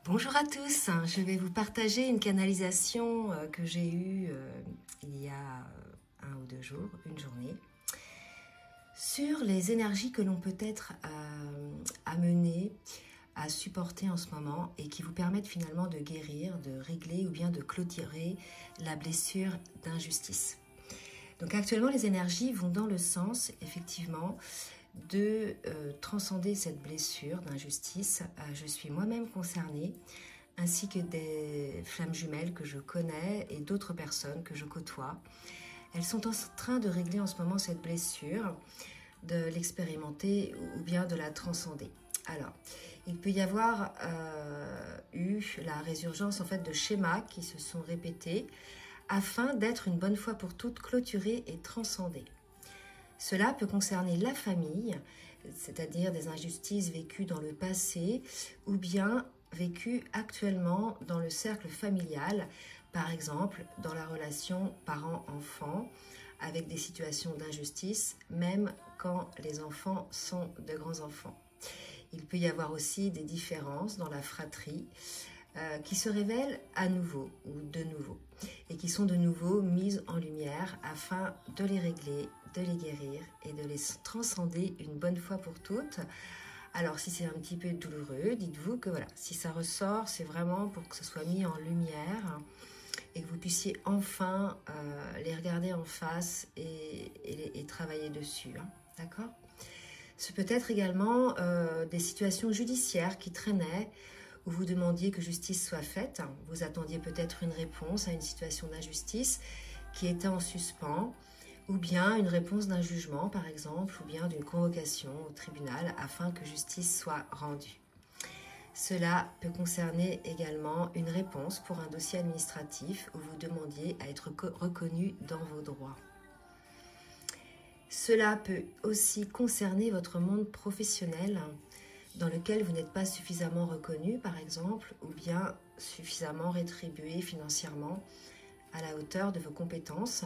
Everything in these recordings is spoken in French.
Bonjour à tous, je vais vous partager une canalisation que j'ai eue il y a 1 ou 2 jours, une journée, sur les énergies que l'on peut être amené à supporter en ce moment et qui vous permettent finalement de guérir, de régler ou bien de clôturer la blessure d'injustice. Donc actuellement les énergies vont dans le sens effectivement de transcender cette blessure d'injustice. Je suis moi-même concernée, ainsi que des flammes jumelles que je connais et d'autres personnes que je côtoie. Elles sont en train de régler en ce moment cette blessure, de l'expérimenter ou bien de la transcender. Alors, il peut y avoir eu la résurgence en fait de schémas qui se sont répétés afin d'être une bonne fois pour toutes clôturés et transcendés. Cela peut concerner la famille, c'est-à-dire des injustices vécues dans le passé ou bien vécues actuellement dans le cercle familial, par exemple dans la relation parent-enfant, avec des situations d'injustice, même quand les enfants sont de grands enfants. Il peut y avoir aussi des différences dans la fratrie qui se révèlent à nouveau ou de nouveau et qui sont de nouveau mises en lumière afin de les régler, de les guérir et de les transcender une bonne fois pour toutes. Alors si c'est un petit peu douloureux, dites-vous que voilà, si ça ressort, c'est vraiment pour que ce soit mis en lumière et que vous puissiez enfin les regarder en face et travailler dessus, hein, d'accord ? Ce peut être également des situations judiciaires qui traînaient, où vous demandiez que justice soit faite. Vous attendiez peut-être une réponse à une situation d'injustice qui était en suspens, ou bien une réponse d'un jugement, par exemple, ou bien d'une convocation au tribunal afin que justice soit rendue. Cela peut concerner également une réponse pour un dossier administratif où vous demandiez à être reconnu dans vos droits. Cela peut aussi concerner votre monde professionnel, dans lequel vous n'êtes pas suffisamment reconnu, par exemple, ou bien suffisamment rétribué financièrement à la hauteur de vos compétences,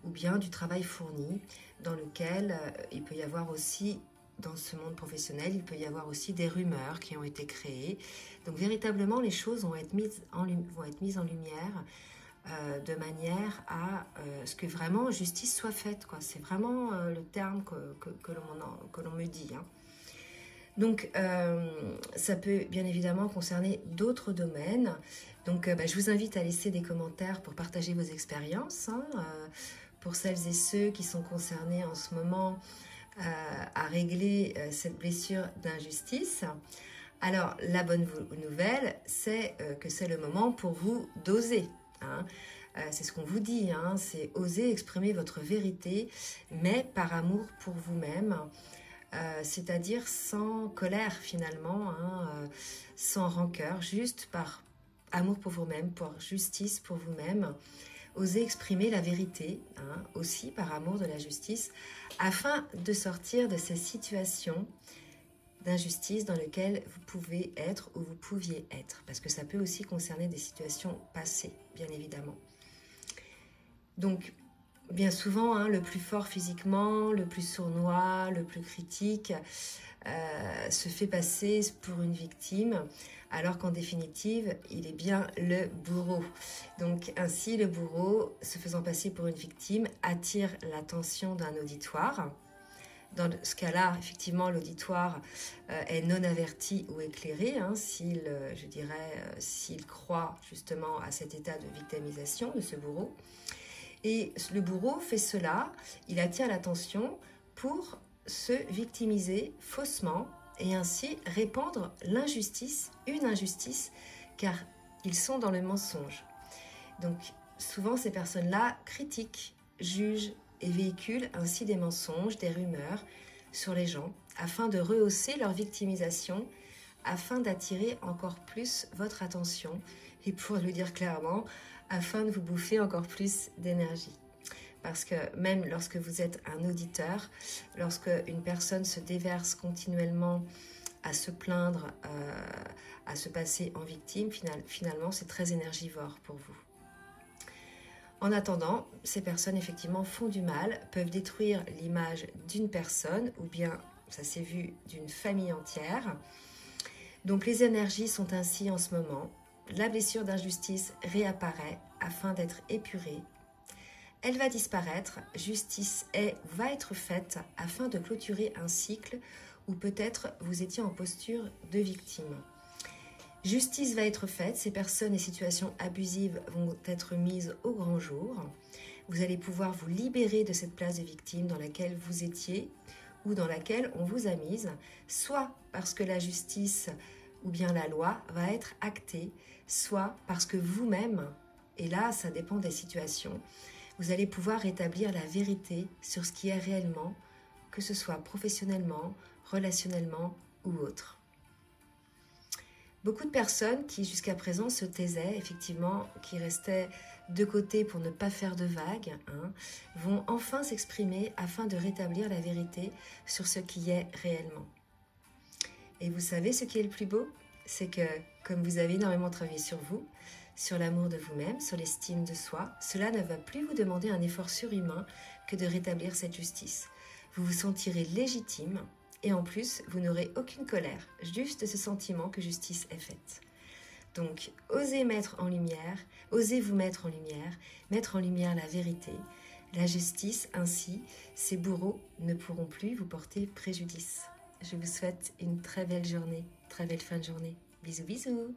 ou bien du travail fourni, dans lequel il peut y avoir aussi, dans ce monde professionnel, il peut y avoir aussi des rumeurs qui ont été créées. Donc véritablement, les choses vont être mises en lumière de manière à ce que vraiment justice soit faite, quoi. C'est vraiment le terme que l'on me dit, hein. Donc, ça peut bien évidemment concerner d'autres domaines. Donc, je vous invite à laisser des commentaires pour partager vos expériences, hein, pour celles et ceux qui sont concernés en ce moment à régler cette blessure d'injustice. Alors, la bonne nouvelle, c'est que c'est le moment pour vous d'oser, hein. C'est ce qu'on vous dit, hein, c'est oser exprimer votre vérité, mais par amour pour vous-même. C'est-à-dire sans colère finalement, hein, sans rancœur, juste par amour pour vous-même, pour justice pour vous-même. Osez exprimer la vérité, hein, aussi par amour de la justice, afin de sortir de ces situations d'injustice dans lesquelles vous pouvez être ou vous pouviez être, parce que ça peut aussi concerner des situations passées, bien évidemment. Donc, bien souvent, hein, le plus fort physiquement, le plus sournois, le plus critique se fait passer pour une victime, alors qu'en définitive, il est bien le bourreau. Donc ainsi, le bourreau, se faisant passer pour une victime, attire l'attention d'un auditoire. Dans ce cas-là, effectivement, l'auditoire est non averti ou éclairé, hein, s'il croit justement à cet état de victimisation de ce bourreau. Et le bourreau fait cela, il attire l'attention pour se victimiser faussement et ainsi répandre l'injustice, une injustice, car ils sont dans le mensonge. Donc souvent ces personnes-là critiquent, jugent et véhiculent ainsi des mensonges, des rumeurs sur les gens afin de rehausser leur victimisation, afin d'attirer encore plus votre attention et pour le dire clairement, afin de vous bouffer encore plus d'énergie. Parce que même lorsque vous êtes un auditeur, lorsque une personne se déverse continuellement à se plaindre, à se passer en victime, finalement c'est très énergivore pour vous. En attendant, ces personnes effectivement font du mal, peuvent détruire l'image d'une personne ou bien, ça s'est vu, d'une famille entière. Donc les énergies sont ainsi en ce moment. La blessure d'injustice réapparaît afin d'être épurée. Elle va disparaître, justice va être faite afin de clôturer un cycle où peut-être vous étiez en posture de victime. Justice va être faite, ces personnes et situations abusives vont être mises au grand jour. Vous allez pouvoir vous libérer de cette place de victime dans laquelle vous étiez ou dans laquelle on vous a mise, soit parce que la justice ou bien la loi va être actée, soit parce que vous-même, et là ça dépend des situations, vous allez pouvoir rétablir la vérité sur ce qui est réellement, que ce soit professionnellement, relationnellement ou autre. Beaucoup de personnes qui jusqu'à présent se taisaient, effectivement, qui restaient de côté pour ne pas faire de vagues, vont enfin s'exprimer afin de rétablir la vérité sur ce qui est réellement. Et vous savez ce qui est le plus beau? C'est que, comme vous avez énormément travaillé sur vous, sur l'amour de vous-même, sur l'estime de soi, cela ne va plus vous demander un effort surhumain que de rétablir cette justice. Vous vous sentirez légitime et en plus, vous n'aurez aucune colère, juste ce sentiment que justice est faite. Donc, osez mettre en lumière, osez vous mettre en lumière la vérité, la justice, ainsi, ces bourreaux ne pourront plus vous porter préjudice. Je vous souhaite une très belle journée, très belle fin de journée. Bisous, bisous!